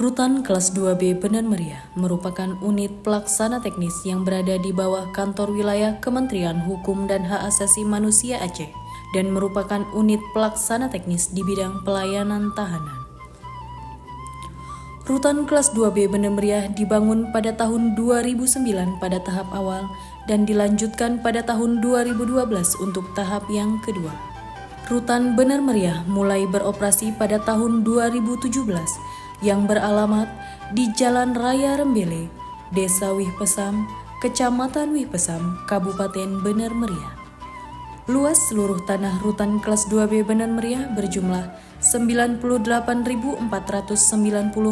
Rutan Kelas 2B Benar Meriah merupakan unit pelaksana teknis yang berada di bawah kantor wilayah Kementerian Hukum dan Hak Asasi Manusia Aceh dan merupakan unit pelaksana teknis di bidang pelayanan tahanan. Rutan Kelas 2B Benar Meriah dibangun pada tahun 2009 pada tahap awal dan dilanjutkan pada tahun 2012 untuk tahap yang kedua. Rutan Benar Meriah mulai beroperasi pada tahun 2017 yang beralamat di Jalan Raya Rembele, Desa Wih Pesam, Kecamatan Wih Pesam, Kabupaten Benar Meriah. Luas seluruh tanah Rutan Kelas 2B Benar Meriah berjumlah 98.490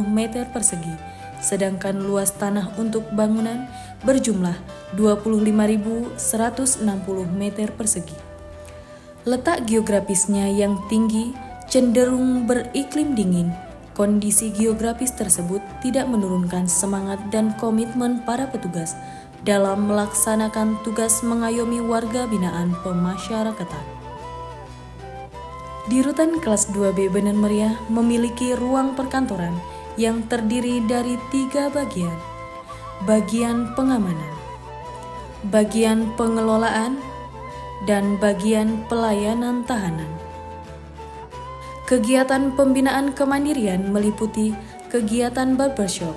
meter persegi, sedangkan luas tanah untuk bangunan berjumlah 25.160 meter persegi. Letak geografisnya yang tinggi cenderung beriklim dingin. Kondisi geografis tersebut tidak menurunkan semangat dan komitmen para petugas dalam melaksanakan tugas mengayomi warga binaan pemasyarakatan. Di Rutan Kelas 2B Benar Meriah memiliki ruang perkantoran yang terdiri dari 3 bagian. Bagian pengamanan, bagian pengelolaan, dan bagian pelayanan tahanan. Kegiatan pembinaan kemandirian meliputi kegiatan barbershop,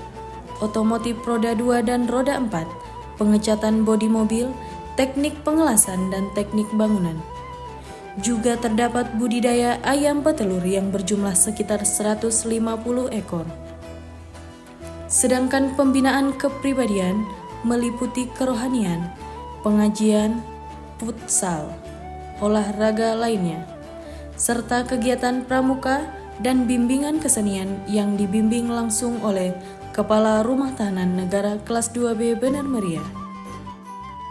otomotif roda 2 dan roda 4, pengecatan bodi mobil, teknik pengelasan dan teknik bangunan. Juga terdapat budidaya ayam petelur yang berjumlah sekitar 150 ekor. Sedangkan pembinaan kepribadian meliputi kerohanian, pengajian, futsal, olahraga lainnya, serta kegiatan pramuka dan bimbingan kesenian yang dibimbing langsung oleh Kepala Rumah Tahanan Negara Kelas 2B Benar Meriah.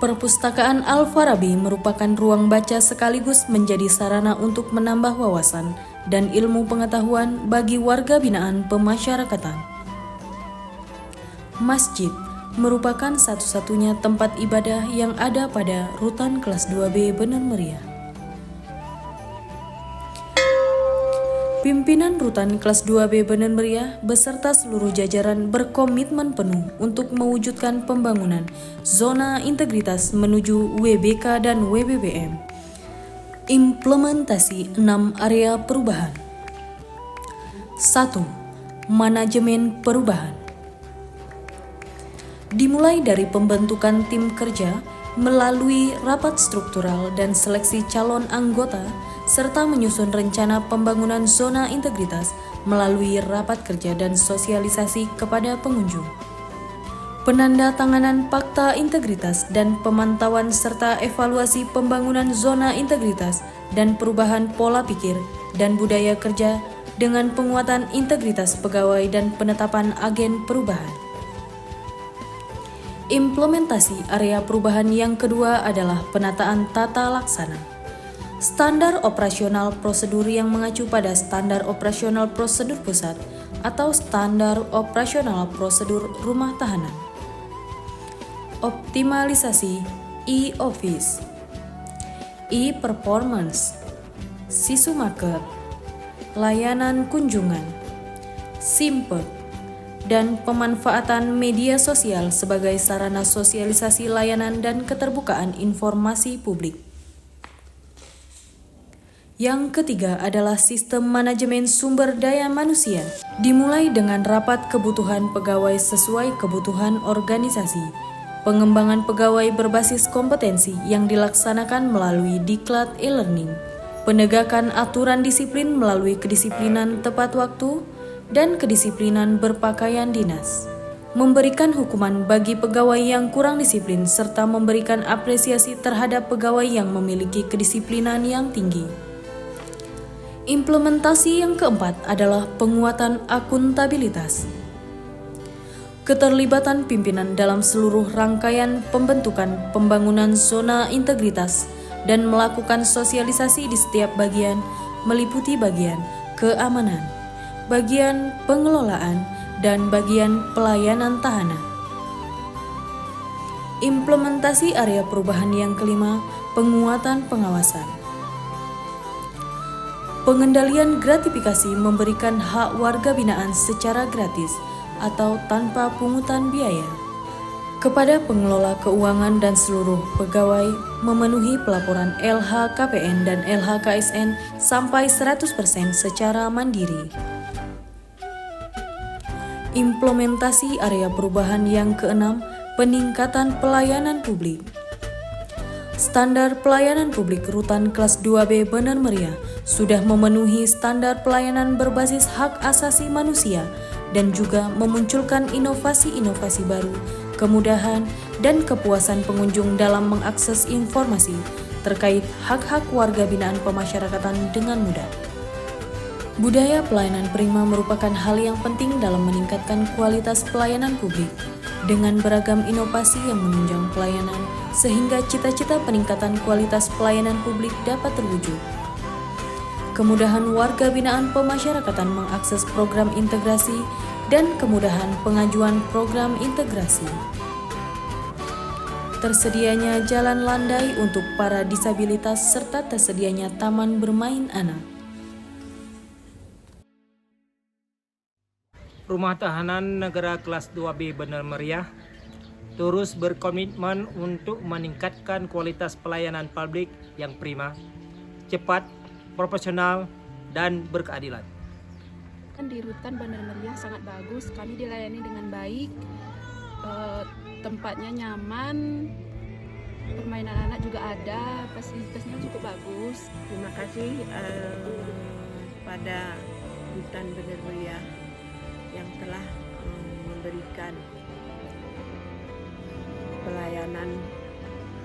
Perpustakaan Al-Farabi merupakan ruang baca sekaligus menjadi sarana untuk menambah wawasan dan ilmu pengetahuan bagi warga binaan pemasyarakatan. Masjid merupakan satu-satunya tempat ibadah yang ada pada Rutan Kelas 2B Benar Meriah. Pimpinan Rutan Kelas 2B Benar Meriah beserta seluruh jajaran berkomitmen penuh untuk mewujudkan pembangunan zona integritas menuju WBK dan WBBM. Implementasi 6 area perubahan. 1. Manajemen perubahan. Dimulai dari pembentukan tim kerja melalui rapat struktural dan seleksi calon anggota serta menyusun rencana pembangunan zona integritas melalui rapat kerja dan sosialisasi kepada pengunjung. Penandatanganan fakta integritas dan pemantauan serta evaluasi pembangunan zona integritas dan perubahan pola pikir dan budaya kerja dengan penguatan integritas pegawai dan penetapan agen perubahan. Implementasi area perubahan yang kedua adalah penataan tata laksana. Standar operasional prosedur yang mengacu pada Standar Operasional Prosedur Pusat atau Standar Operasional Prosedur Rumah Tahanan. Optimalisasi e-office, e-performance, sisumaker, layanan kunjungan, simpek, dan pemanfaatan media sosial sebagai sarana sosialisasi layanan dan keterbukaan informasi publik. Yang ketiga adalah sistem manajemen sumber daya manusia, dimulai dengan rapat kebutuhan pegawai sesuai kebutuhan organisasi, pengembangan pegawai berbasis kompetensi yang dilaksanakan melalui diklat e-learning, penegakan aturan disiplin melalui kedisiplinan tepat waktu, dan kedisiplinan berpakaian dinas, memberikan hukuman bagi pegawai yang kurang disiplin serta memberikan apresiasi terhadap pegawai yang memiliki kedisiplinan yang tinggi. Implementasi yang keempat adalah penguatan akuntabilitas. Keterlibatan pimpinan dalam seluruh rangkaian pembentukan pembangunan zona integritas dan melakukan sosialisasi di setiap bagian meliputi bagian keamanan, bagian pengelolaan, dan bagian pelayanan tahanan. Implementasi area perubahan yang kelima, penguatan pengawasan. Pengendalian gratifikasi memberikan hak warga binaan secara gratis atau tanpa pungutan biaya. Kepada pengelola keuangan dan seluruh pegawai memenuhi pelaporan LHKPN dan LHKSN sampai 100% secara mandiri. Implementasi area perubahan yang keenam, peningkatan pelayanan publik. Standar pelayanan publik Rutan kelas 2B Bener Meriah sudah memenuhi standar pelayanan berbasis hak asasi manusia dan juga memunculkan inovasi-inovasi baru, kemudahan, dan kepuasan pengunjung dalam mengakses informasi terkait hak-hak warga binaan pemasyarakatan dengan mudah. Budaya pelayanan prima merupakan hal yang penting dalam meningkatkan kualitas pelayanan publik dengan beragam inovasi yang menunjang pelayanan sehingga cita-cita peningkatan kualitas pelayanan publik dapat terwujud. Kemudahan warga binaan pemasyarakatan mengakses program integrasi dan kemudahan pengajuan program integrasi. Tersedianya jalan landai untuk para disabilitas serta tersedianya taman bermain anak. Rumah Tahanan Negara Kelas 2B Bener Meriah terus berkomitmen untuk meningkatkan kualitas pelayanan publik yang prima, cepat, profesional, dan berkeadilan. Di Rutan Bener Meriah sangat bagus, kami dilayani dengan baik, tempatnya nyaman, permainan anak juga ada, fasilitasnya cukup bagus. Terima kasih pada Rutan Bener Meriah yang telah memberikan pelayanan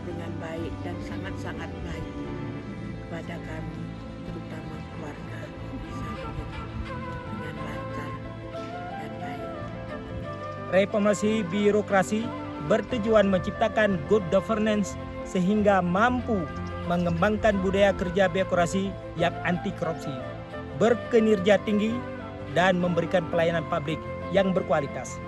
dengan baik dan sangat-sangat baik kepada kami, terutama keluarga, bisa hidup dengan lancar dan baik. Reformasi birokrasi bertujuan menciptakan good governance sehingga mampu mengembangkan budaya kerja birokrasi yang anti korupsi, berkinerja tinggi, dan memberikan pelayanan publik yang berkualitas.